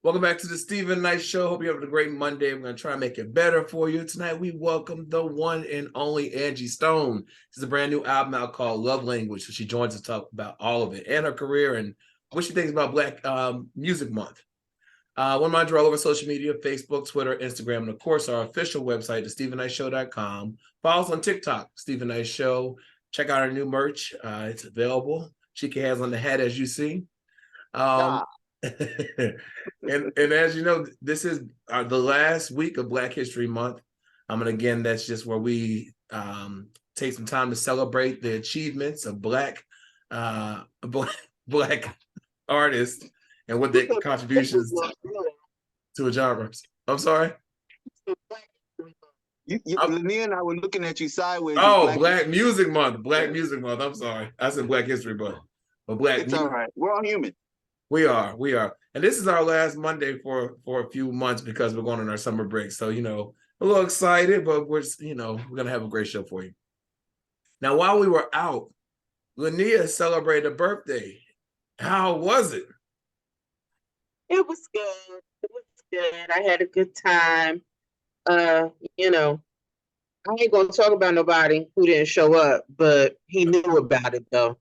Welcome back to the Stephen Knight Show. Hope you're having a great Monday. We're going to try and make it better for you. Tonight, we welcome the one and only Angie Stone. This is a brand new album out called Love Language. So she joins us to talk about all of it and her career and what she thinks about Black Music Month. One mind you all over social media, Facebook, Twitter, Instagram, and of course, our official website, thestephennightshow.com. Follow us on TikTok, Stephen Knight Show. Check out our new merch. It's available. Chica has on the hat, as you see. And as you know, this is the last week of Black History Month. And again, that's just where we take some time to celebrate the achievements of Black artists and what their contributions to a genre. I'm sorry. Syleena and I were looking at you sideways. Oh, Black Music Month. Black Music Month. I'm sorry. I said Black History Month. But It's all right. We're all human. We are. And this is our last Monday for a few months because we're going on our summer break. So, a little excited, but we're going to have a great show for you. Now, while we were out, Syleena celebrated a birthday. How was it? It was good. It was good. I had a good time. I ain't going to talk about nobody who didn't show up, but he knew about it, though.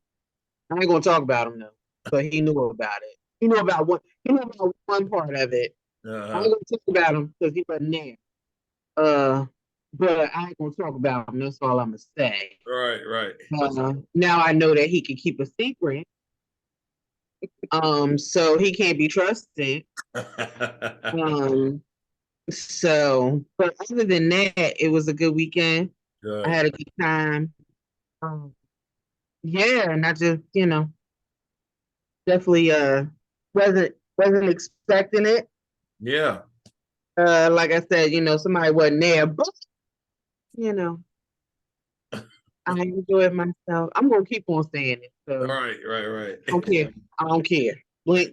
I ain't going to talk about him, though, but he knew about it. He knew about one part of it. I ain't going to talk about him because he wasn't there. But I ain't going to talk about him. That's all I'm going to say. Right. Now I know that he can keep a secret. So he can't be trusted. But other than that, it was a good weekend. Good. I had a good time. And I just, definitely wasn't expecting it. Yeah. Like I said, somebody wasn't there, but I enjoyed myself. I'm gonna keep on saying it. So. Right. I don't care. Blink.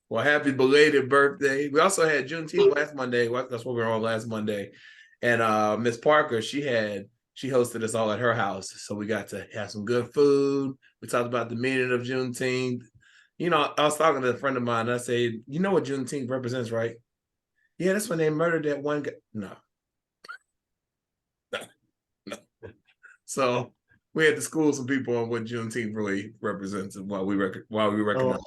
Well, happy belated birthday. We also had Juneteenth last Monday. That's what we were on last Monday. And Miss Parker, she hosted us all at her house. So we got to have some good food. We talked about the meaning of Juneteenth. I was talking to a friend of mine, and I said, you know what Juneteenth represents, right? Yeah, that's when they murdered that one guy. No. So we had to school some people on what Juneteenth really represents and why we recognize.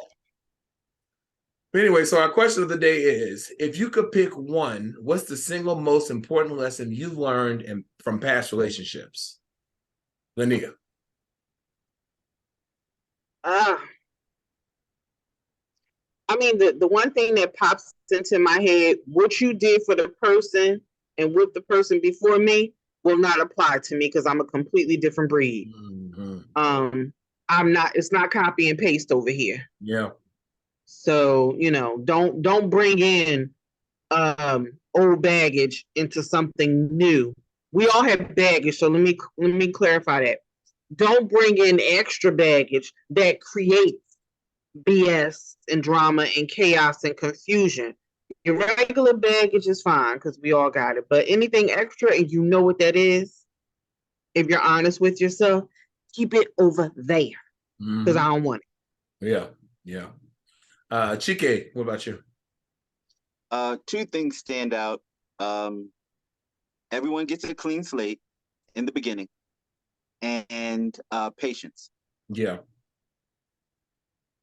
But anyway, so our question of the day is, if you could pick one, what's the single most important lesson you've learned from past relationships? Syleena. The one thing that pops into my head, what you did for the person and with the person before me will not apply to me because I'm a completely different breed. Mm-hmm. It's not copy and paste over here. Yeah. So, don't bring in old baggage into something new. We all have baggage, so let me clarify that. Don't bring in extra baggage that creates BS and drama and chaos and confusion. Your regular baggage is fine because we all got it. But anything extra, and you know what that is, if you're honest with yourself, keep it over there because I don't want it. Yeah. Chike, what about you? Two things stand out. Everyone gets a clean slate in the beginning, and patience. Yeah.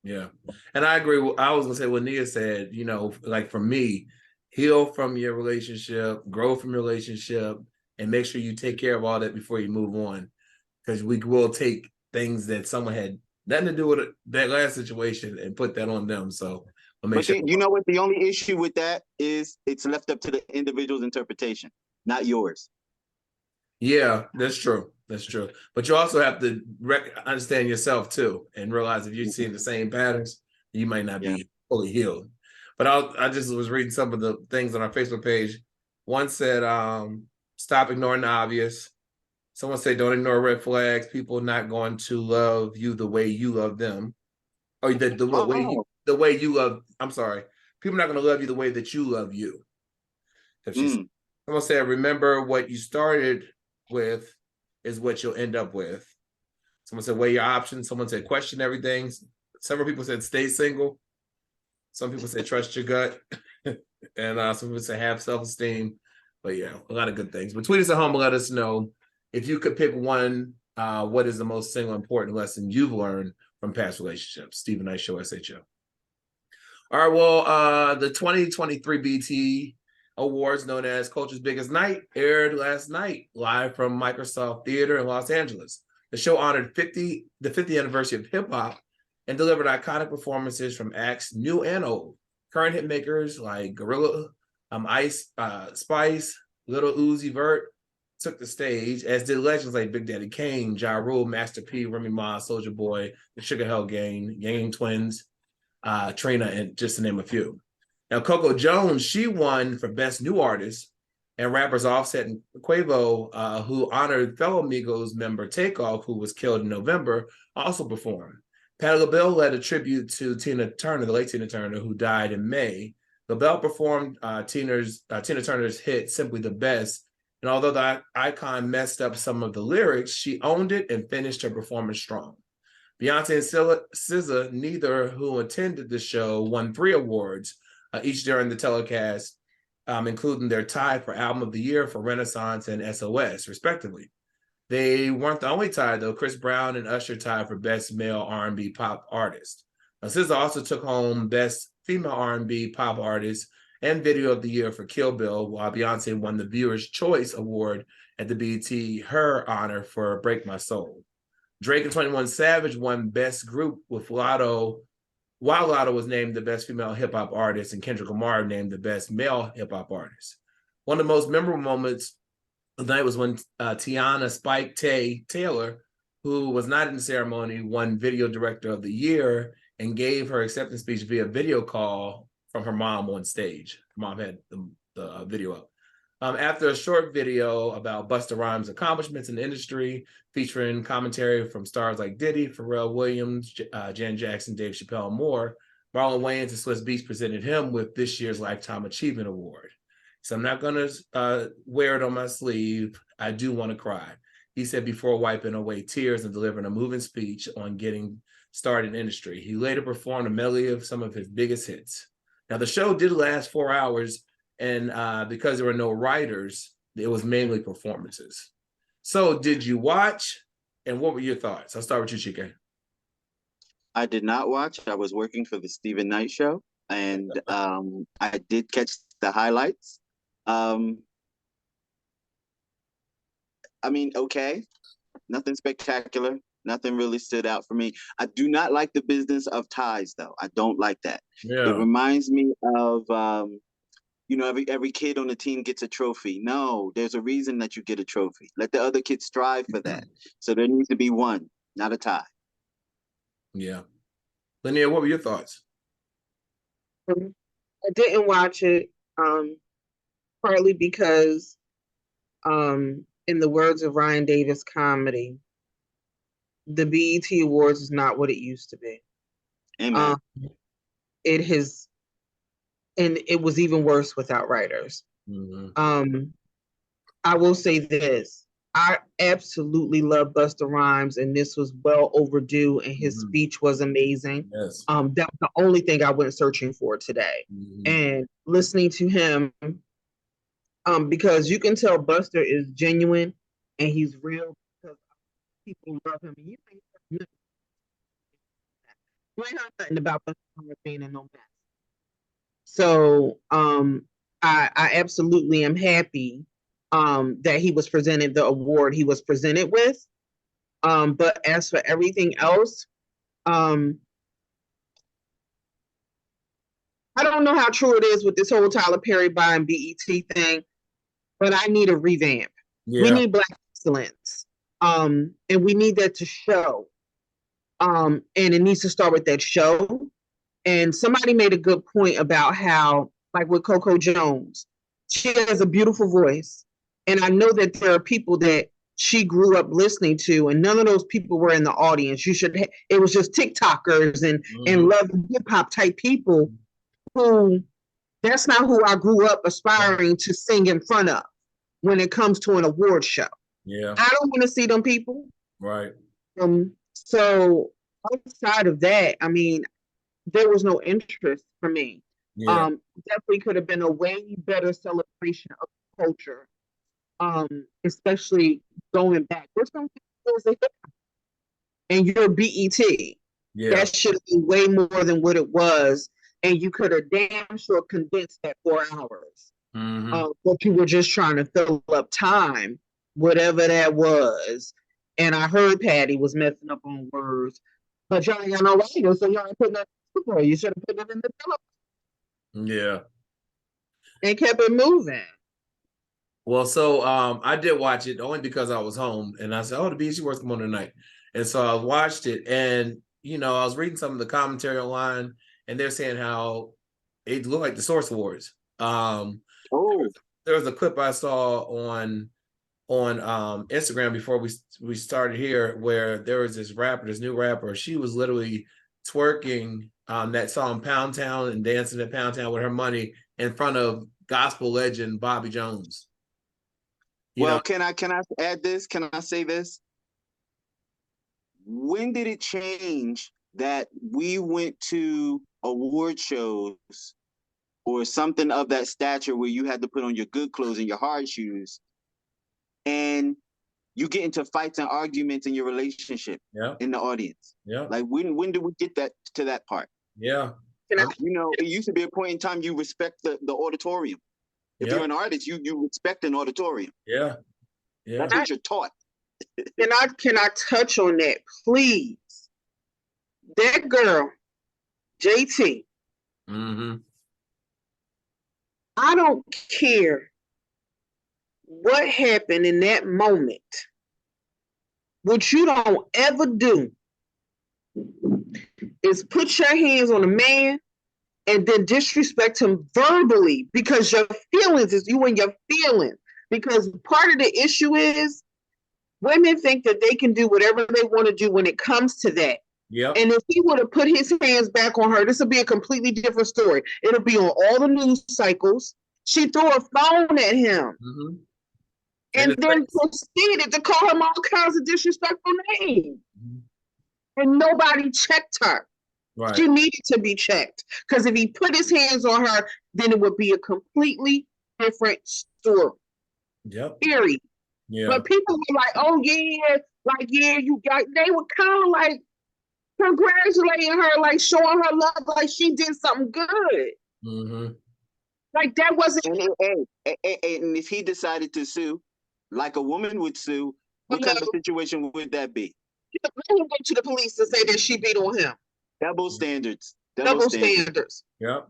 And I agree. I was gonna say what Nia said, like for me, heal from your relationship, grow from your relationship, and make sure you take care of all that before you move on. Because we will take things that someone had nothing to do with that last situation and put that on them. So we'll make sure. You know what? The only issue with that is it's left up to the individual's interpretation, not yours. Yeah, that's true. But you also have to understand yourself too and realize if you're seeing the same patterns, you might not be fully healed. But I just was reading some of the things on our Facebook page. One said, stop ignoring the obvious. Someone said, don't ignore red flags. People not going to love you the way you love them. Or the way you love, I'm sorry. People not going to love you the way that you love you. Someone said, remember what you started with is what you'll end up with. Someone said, weigh your options. Someone said, question everything. several people said stay single. Some people say trust your gut. And some people say have self-esteem. But yeah, a lot of good things. But tweet us at home and let us know if you could pick one, what is the most single important lesson you've learned from past relationships? Stephen Knight Show, SHO. All right, well, the 2023 BT Awards, known as Culture's Biggest Night, aired last night live from Microsoft Theater in Los Angeles. The show honored the 50th anniversary of hip-hop and delivered iconic performances from acts new and old. Current hit makers like Gorilla, Ice Spice, Little Uzi Vert took the stage, as did legends like Big Daddy Kane, Ja Rule, Master P, Remy Ma, Soulja Boy, the Sugar Hill Gang, Yang Twins, Trina, and just to name a few. Now, Coco Jones, she won for Best New Artist, and rappers Offset and Quavo, who honored fellow Migos member Takeoff, who was killed in November, also performed. Patti LaBelle led a tribute to Tina Turner, the late Tina Turner, who died in May. LaBelle performed Tina Turner's hit, Simply the Best, and although the icon messed up some of the lyrics, she owned it and finished her performance strong. Beyonce and SZA, neither who attended the show, won 3 awards, each during the telecast, including their tie for Album of the Year for Renaissance and SOS, respectively. They weren't the only tie, though. Chris Brown and Usher tied for Best Male R&B Pop Artist. Now, SZA also took home Best Female R&B Pop Artist and Video of the Year for Kill Bill, while Beyonce won the Viewer's Choice Award at the BET Her Honor for Break My Soul. Drake and 21 Savage won Best Group with Lotto, while Lotto was named the Best Female Hip-Hop Artist and Kendrick Lamar named the Best Male Hip-Hop Artist. One of the most memorable moments of the night was when Tiana Spike Tay Taylor, who was not in the ceremony, won Video Director of the Year and gave her acceptance speech via video call from her mom on stage. Her mom had the video up. After a short video about Busta Rhymes' accomplishments in the industry, featuring commentary from stars like Diddy, Pharrell Williams, Jan Jackson, Dave Chappelle, and more, Marlon Wayans and Swizz Beatz presented him with this year's Lifetime Achievement Award. So I'm not going to wear it on my sleeve. I do want to cry, he said before wiping away tears and delivering a moving speech on getting started in the industry. He later performed a medley of some of his biggest hits. Now, the show did last 4 hours, and because there were no writers, it was mainly performances. So did you watch, and what were your thoughts? I'll start with you, Chike. I did not watch. I was working for the Stephen Knight Show, and I did catch the highlights. I mean, okay, nothing spectacular. Nothing really stood out for me. I do not like the business of ties, though. I don't like that. Yeah. It reminds me of, every kid on the team gets a trophy. No, there's a reason that you get a trophy. Let the other kids strive for that. So there needs to be one, not a tie. Yeah. Linnea, what were your thoughts? I didn't watch it, partly because, in the words of Ryan Davis comedy, the BET Awards is not what it used to be. Amen. It has, and it was even worse without writers. Mm-hmm. I will say this. I absolutely love Busta Rhymes, and this was well overdue, and his speech was amazing. Yes. That was the only thing I went searching for today. And listening to him, because you can tell Busta is genuine and he's real because people love him. You ain't heard nothing about Busta Rhymes being in no mess. So I absolutely am happy that he was presented the award he was presented with. But as for everything else, I don't know how true it is with this whole Tyler Perry buying BET thing, but I need a revamp. Yeah. We need Black excellence. And we need that to show. And it needs to start with that show. And somebody made a good point about how, like with Coco Jones, she has a beautiful voice. And I know that there are people that she grew up listening to, and none of those people were in the audience. It was just TikTokers and love hip hop type people who, that's not who I grew up aspiring to sing in front of when it comes to an award show. Yeah. I don't want to see them people. Right. So outside of that, I mean, there was no interest for me. Yeah. Definitely could have been a way better celebration of culture. Especially going back. There's some was a hit and your BET. Yeah. That should have been way more than what it was. And you could have damn sure condensed that 4 hours. But you were just trying to fill up time, whatever that was. And I heard Patty was messing up on words. But y'all ain't got no writer, so y'all ain't putting that in. You should have put it in the telephone. Yeah. And kept it moving. Well, so I did watch it only because I was home, and I said, "Oh, the BET Awards come on tonight," and so I watched it, and I was reading some of the commentary online, and they're saying how it looked like the Source Awards. There was a clip I saw on Instagram before we started here, where there was this new rapper. She was literally twerking that song Pound Town and dancing at Pound Town with her money in front of gospel legend Bobby Jones. Can I add this? Can I say this? When did it change that we went to award shows or something of that stature where you had to put on your good clothes and your hard shoes, and you get into fights and arguments in your relationship in the audience? Yeah. Like when did we get to that part? Yeah. It used to be a point in time you respect the auditorium. If you're an artist, you respect an auditorium. Yeah. Yeah. That's what you're taught. Can I touch on that, please? That girl, JT. I don't care what happened in that moment. What you don't ever do is put your hands on a man and then disrespect him verbally, because your feelings is you and your feelings. Because part of the issue is women think that they can do whatever they want to do when it comes to that. Yeah. And if he would have put his hands back on her, this would be a completely different story. It'll be on all the news cycles. She threw a phone at him. And then proceeded to call him all kinds of disrespectful names. And nobody checked her. Right. She needed to be checked. Because if he put his hands on her, then it would be a completely different story. Yep. Period. Yeah. But people were like, oh yeah, you got, they were kind of like congratulating her, like showing her love, like she did something good. Like that wasn't. And if he decided to sue, like a woman would sue, what kind of situation would that be? Let him go to the police and say that she beat on him. Double standards. Double standards. Yep.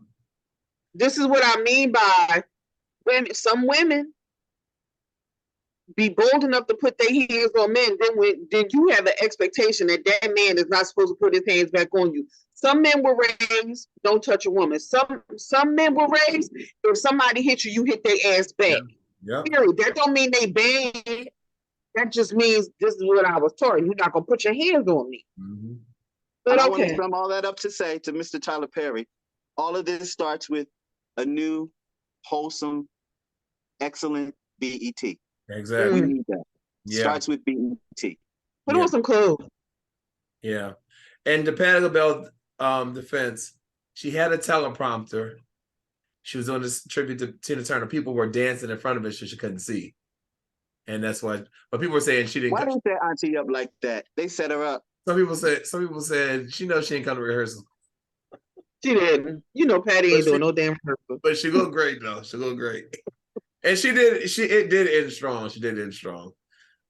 This is what I mean by when some women be bold enough to put their hands on men, then you have an expectation that that man is not supposed to put his hands back on you. Some men were raised, don't touch a woman. Some men were raised, if somebody hit you, you hit their ass back. Yeah. Period. That don't mean they bad. That just means this is what I was taught. You're not gonna put your hands on me. But I want to sum all that up to say to Mr. Tyler Perry, all of this starts with a new, wholesome, excellent BET. Exactly. We need that. Starts with BET. Put on some clothes. Yeah. And the Patti LaBelle defense, she had a teleprompter. She was doing this tribute to Tina Turner. People were dancing in front of her so she couldn't see. And that's why, but people were saying she didn't. Why didn't they auntie up like that? They set her up. Some people said she knows she ain't come to rehearsal. She didn't. Patty ain't doing no damn rehearsal. But she looked great though. She looked great. And it did end strong. She did end strong.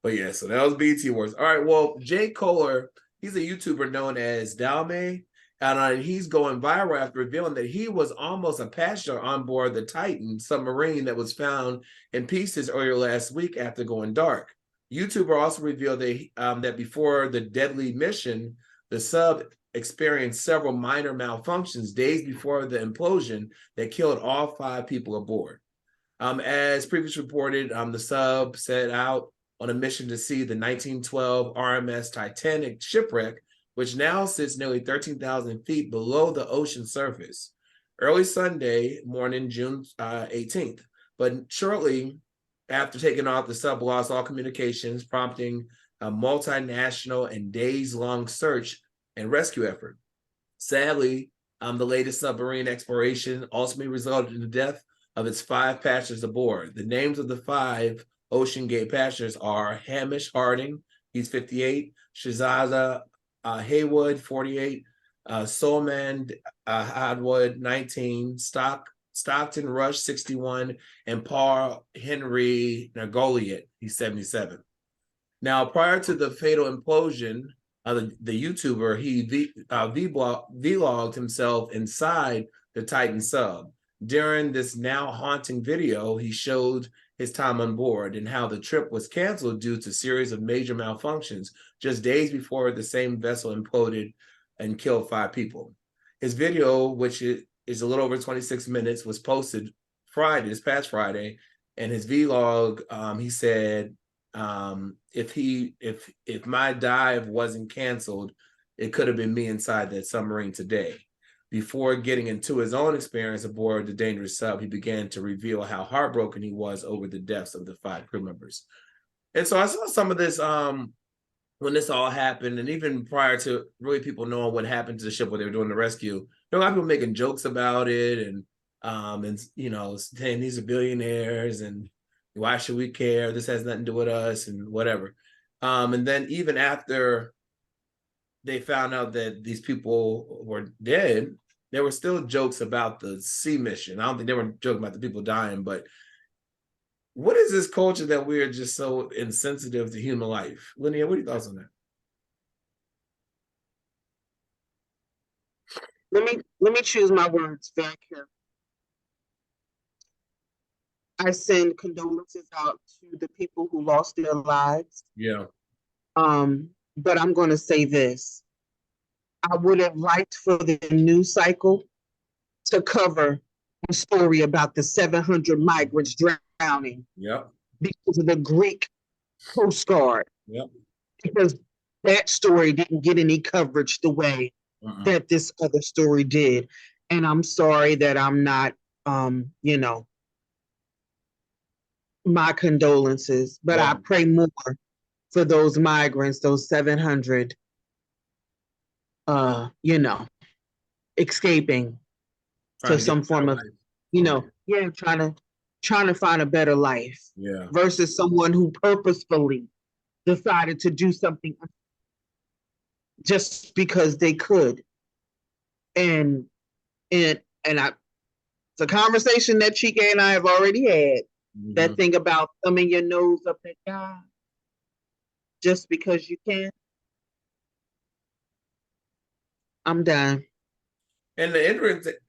But yeah, so that was BET Awards. All right, well, Jay Kohler, he's a YouTuber known as Dalme, and he's going viral after revealing that he was almost a passenger on board the Titan submarine that was found in pieces earlier last week after going dark. YouTuber also revealed that before the deadly mission, the sub experienced several minor malfunctions days before the implosion that killed all 5 people aboard. As previously reported, the sub set out on a mission to see the 1912 RMS Titanic shipwreck, which now sits nearly 13,000 feet below the ocean surface, early Sunday morning, June 18th. But shortly after taking off, the sub lost all communications, prompting a multinational and days-long search and rescue effort. Sadly, the latest submarine exploration ultimately resulted in the death of its 5 passengers aboard. The names of the 5 Ocean Gate passengers are Hamish Harding, he's 58, Shahzada Haywood, 48, Solman Hadwood, 19, Stockton Rush, 61, and Paul Henry Nagoliet, he's 77. Now, prior to the fatal implosion, the YouTuber, he vlogged himself inside the Titan sub. During this now haunting video, he showed his time on board and how the trip was canceled due to a series of major malfunctions just days before the same vessel imploded and killed 5 people. His video, which is a little over 26 minutes, was posted this past Friday, and his vlog, he said, if my dive wasn't canceled, it could have been me inside that submarine today. Before getting into his own experience aboard the dangerous sub, he began to reveal how heartbroken he was over the deaths of the 5 crew members. And so I saw some of this when this all happened, and even prior to really people knowing what happened to the ship when they were doing the rescue. There were a lot of people making jokes about it, and you know, saying these are billionaires and why should we care? This has nothing to do with us and whatever. And then even after they found out that these people were dead, there were still jokes about the sea mission. I don't think they were joking about the people dying, but what is this culture that we are just so insensitive to human life? Linnea, what are your thoughts on that? Let me choose my words very carefully. I send condolences out to the people who lost their lives. Yeah. But I'm going to say this. I would have liked for the news cycle to cover a story about the 700 migrants drowning. Yep. Because of the Greek Coast Guard. Yep. Because that story didn't get any coverage the way that this other story did. And I'm sorry that I'm not, you know, my condolences, but I pray more for those migrants, those 700, you know, escaping to some form of, you know, trying to find a better life. Yeah. Versus someone who purposefully decided to do something just because they could. And it's a conversation that Chika and I have already had. That thing about thumbing your nose up at God just because you can. I'm done. And the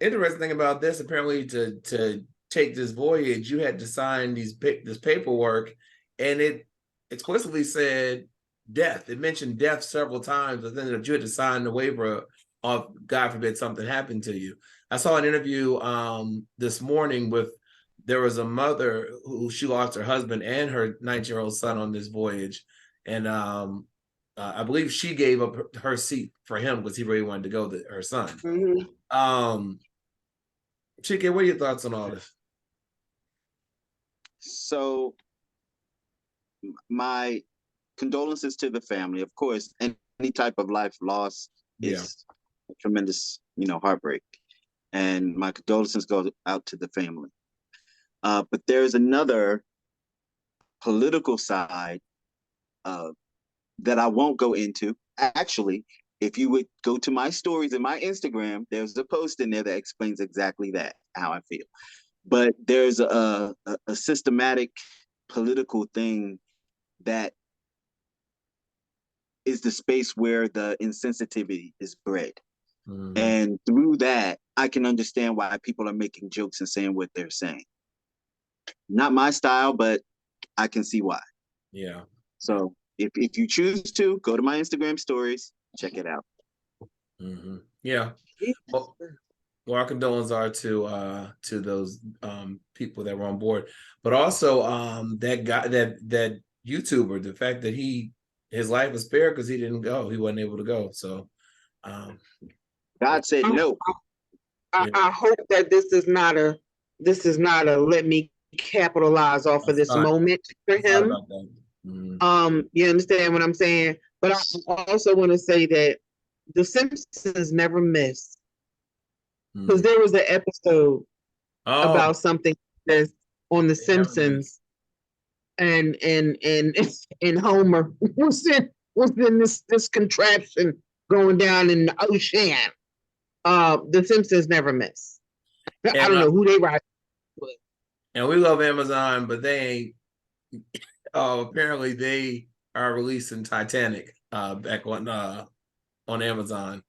interesting thing about this, apparently, to take this voyage, you had to sign this paperwork, and it explicitly said death. It mentioned death several times, but then you had to sign the waiver of God forbid something happened to you. I saw an interview this morning with. There was a mother who she lost her husband and her 19-year-old son on this voyage. And I believe she gave up her seat for him because he really wanted to go to her son. Chika, what are your thoughts on all this? So my condolences to the family. Of course, any type of life loss is a tremendous, you know, heartbreak. And my condolences go out to the family. But there's another political side that I won't go into. Actually, if you would go to my stories in my Instagram, there's a post in there that explains exactly that, how I feel. But there's a systematic political thing that is the space where the insensitivity is bred. And through that, I can understand why people are making jokes and saying what they're saying. Not my style, but I can see why. Yeah. So if you choose to, go to my Instagram stories, check it out. Yeah. Well, our condolences are to those people that were on board, but also that guy, that YouTuber, the fact that his life was spared because he wasn't able to go. So God said no. I hope that this is not a let me capitalize off of this moment for him. You understand what I'm saying? But I also want to say that The Simpsons never miss. Because there was an episode about something that's on The Simpsons, and Homer was in this contraption going down in the ocean. The Simpsons never miss. I don't know who they write with. And we love Amazon, but they ain't. Apparently they are releasing Titanic back on Amazon.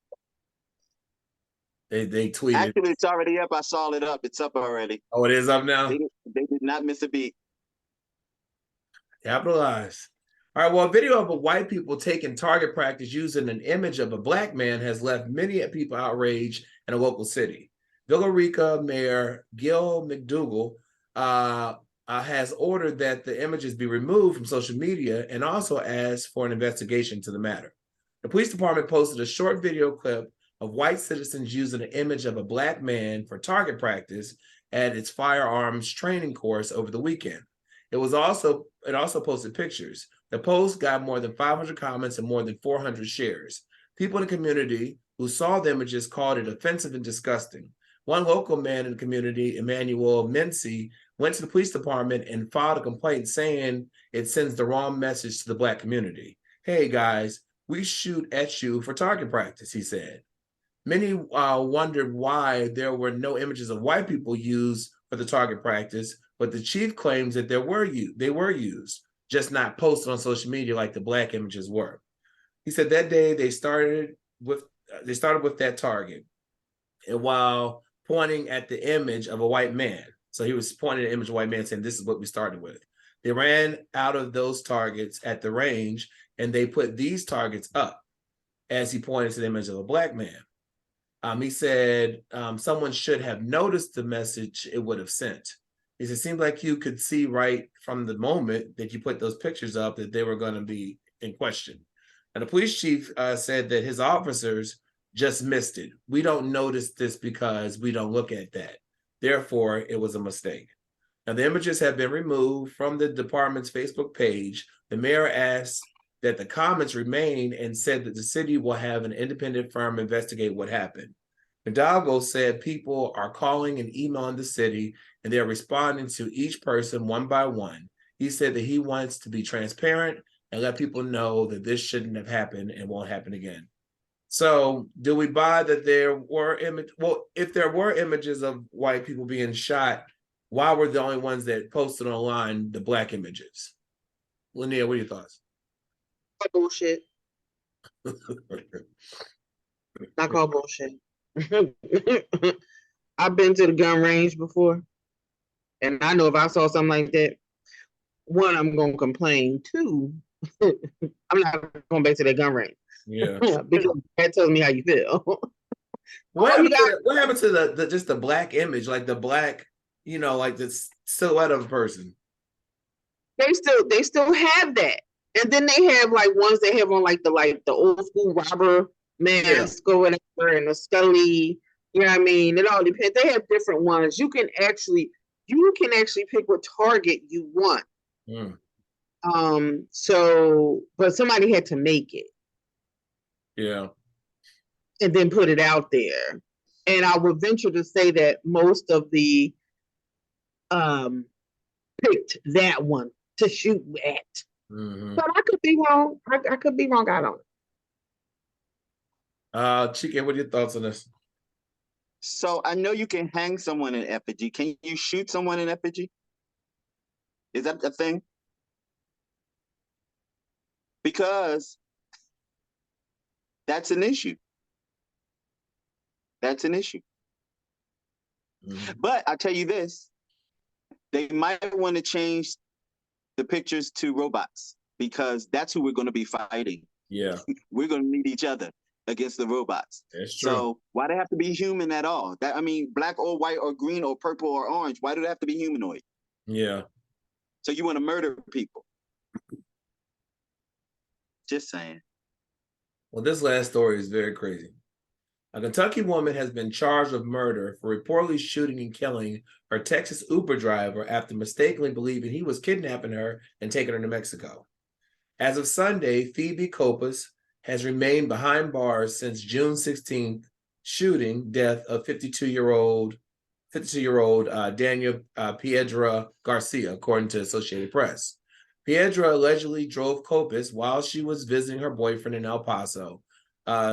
They tweeted. Actually, it's already up. I saw it up. It's up already. Oh, it is up now? They did not miss a beat. Capitalize. All right, well, a video of a white people taking target practice using an image of a black man has left many people outraged in a local city. Villa Rica Mayor Gil McDougall has ordered that the images be removed from social media and also asked for an investigation to the matter. The police department posted a short video clip of white citizens using an image of a black man for target practice at its firearms training course over the weekend. It also posted pictures. The post got more than 500 comments and more than 400 shares. People in the community who saw the images called it offensive and disgusting. One local man in the community, Emmanuel Mency, went to the police department and filed a complaint saying it sends the wrong message to the Black community. Hey guys, we shoot at you for target practice, he said. Many wondered why there were no images of white people used for the target practice, but the chief claims that they were used, just not posted on social media like the Black images were. He said that day they started with that target, and while pointing at the image of a white man. So he was pointing at the image of a white man saying, this is what we started with. They ran out of those targets at the range and they put these targets up as he pointed to the image of a black man. He said someone should have noticed the message it would have sent. He said, it seemed like you could see right from the moment that you put those pictures up that they were going to be in question. And the police chief said that his officers just missed it. We don't notice this because we don't look at that. Therefore, it was a mistake. Now, the images have been removed from the department's Facebook page. The mayor asked that the comments remain and said that the city will have an independent firm investigate what happened. Hidalgo said people are calling and emailing the city and they're responding to each person one by one. He said that he wants to be transparent and let people know that this shouldn't have happened and won't happen again. So do we buy that there were if there were images of white people being shot, why were the only ones that posted online the black images? Linnea, what are your thoughts? Bullshit. Not called bullshit. I've been to the gun range before, and I know if I saw something like that, one, I'm gonna complain. Two, I'm not going back to that gun range. Yeah, because that tells me how you feel. What happened to the just the black image, like the black, like the silhouette of a person? They still have that, and then they have like ones they have on like the old school robber mask or whatever, and the Scully. You know what I mean? It all depends. They have different ones. You can actually pick what target you want. So, but somebody had to make it. Yeah. And then put it out there. And I would venture to say that most of the picked that one to shoot at. But I could be wrong. I could be wrong. I don't know. Chicken, what are your thoughts on this? So I know you can hang someone in effigy. Can you shoot someone in effigy? Is that a thing? Because that's an issue. That's an issue. But I'll tell you this, they might want to change the pictures to robots because that's who we're going to be fighting. Yeah. We're going to meet each other against the robots. That's true. So why do they have to be human at all? Black or white or green or purple or orange, why do they have to be humanoid? Yeah. So you want to murder people. Just saying. Well, this last story is very crazy. A Kentucky woman has been charged with murder for reportedly shooting and killing her Texas Uber driver after mistakenly believing he was kidnapping her and taking her to Mexico. As of Sunday, Phoebe Copas has remained behind bars since June 16th shooting death of 52-year-old Daniel Piedra Garcia, according to Associated Press. Piedra allegedly drove Copus while she was visiting her boyfriend in El Paso,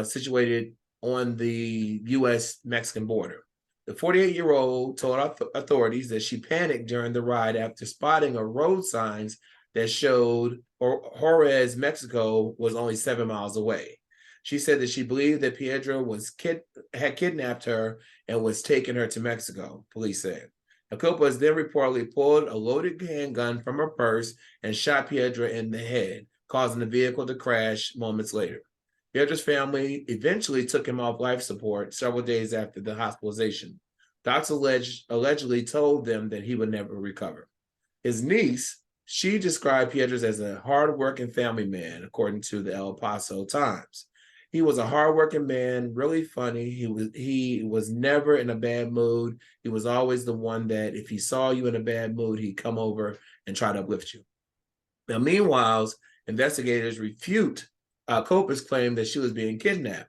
situated on the U.S.-Mexican border. The 48-year-old told authorities that she panicked during the ride after spotting a road signs that showed Juarez, Mexico was only 7 miles away. She said that she believed that Piedra had kidnapped her and was taking her to Mexico, police said. Copus then reportedly pulled a loaded handgun from her purse and shot Piedra in the head, causing the vehicle to crash moments later. Piedra's family eventually took him off life support several days after the hospitalization. Doctors allegedly told them that he would never recover. His niece, she described Piedra's as a hardworking family man, according to the El Paso Times. He was a hardworking man, really funny. He was never in a bad mood. He was always the one that if he saw you in a bad mood, he'd come over and try to uplift you. Now, meanwhile, investigators refute Copus claim that she was being kidnapped.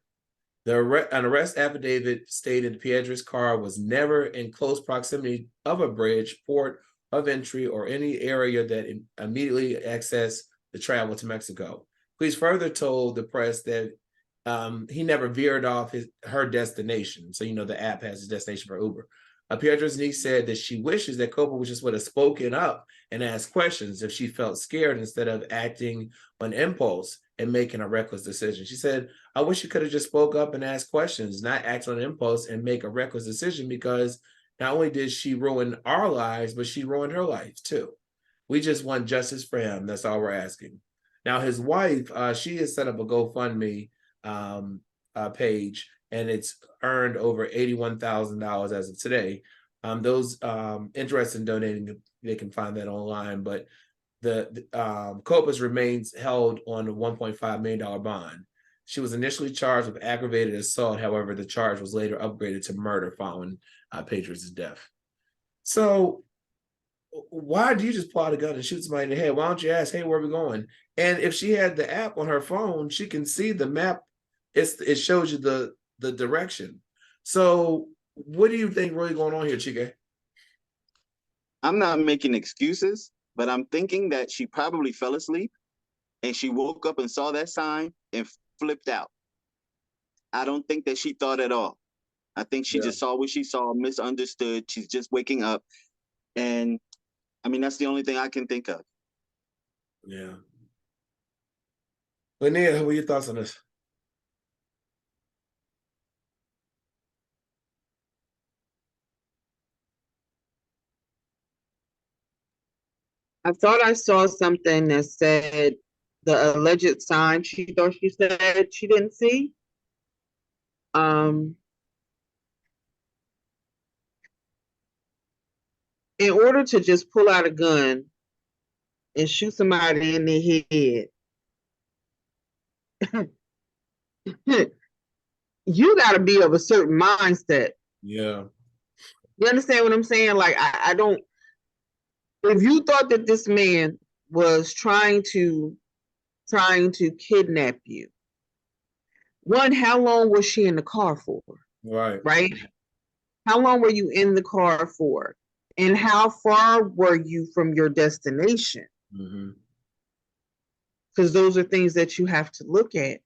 An arrest affidavit stated Piedra's car was never in close proximity of a bridge, port of entry, or any area that immediately accessed the travel to Mexico. Police further told the press that he never veered off her destination. So, the app has a destination for Uber. Piedra's niece said that she wishes that Copus would have spoken up and asked questions if she felt scared instead of acting on impulse and making a reckless decision. She said, I wish you could have just spoke up and asked questions, not act on impulse and make a reckless decision, because not only did she ruin our lives, but she ruined her life too. We just want justice for him. That's all we're asking. Now, his wife, she has set up a GoFundMe page, and it's earned over $81,000 as of today. Those interested in donating, they can find that online, but the Copus remains held on a $1.5 million bond. She was initially charged with aggravated assault. However, the charge was later upgraded to murder following Piedra's death. So why do you just pull out a gun and shoot somebody in the head? Why don't you ask, hey, where are we going? And if she had the app on her phone, she can see the map. It shows you the direction. So what do you think really going on here, Chike? I'm not making excuses, but I'm thinking that she probably fell asleep and she woke up and saw that sign and flipped out. I don't think that she thought at all. I think she just saw what she saw, misunderstood. She's just waking up. And I mean, that's the only thing I can think of. Yeah. Linnea, what are your thoughts on this? I thought I saw something that said the alleged sign she thought she said she didn't see. In order to just pull out a gun and shoot somebody in the head, you got to be of a certain mindset. Yeah. You understand what I'm saying? Like, I don't. If you thought that this man was trying to kidnap you, one, how long was she in the car for? Right. Right? How long were you in the car for? And how far were you from your destination? Because those are things that you have to look at.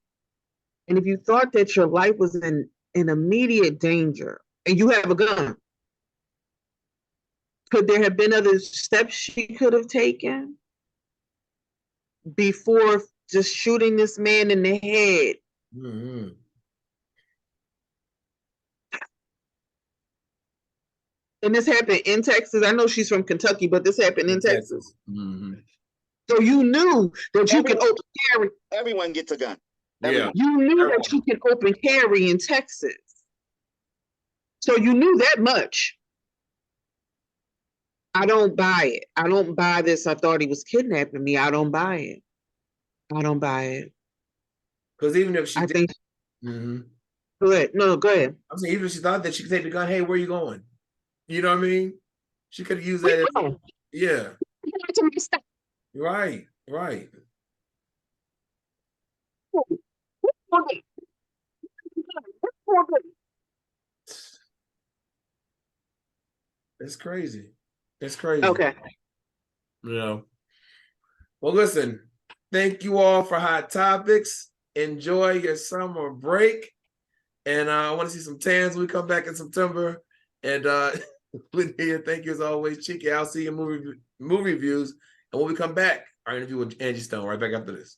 And if you thought that your life was in immediate danger and you have a gun, could there have been other steps she could have taken before just shooting this man in the head? And this happened in Texas. I know she's from Kentucky, but this happened in Texas. So you knew that you could open carry. Everyone gets a gun. Yeah. You knew that you could open carry in Texas. So you knew that much. I don't buy it. I don't buy this. I thought he was kidnapping me. I don't buy it. I don't buy it. Because even if she I did, think. Go ahead. No, go ahead. I'm saying even if she thought that she could take the gun, hey, where are you going? You know what I mean? She could have used that. Yeah. Right. Right. What It's crazy. It's crazy. Okay. Well, listen, thank you all for Hot Topics. Enjoy your summer break. And I want to see some tans when we come back in September. And Lydia, thank you as always. Cheeky, I'll see you in movie reviews. And when we come back, our interview with Angie Stone right back after this.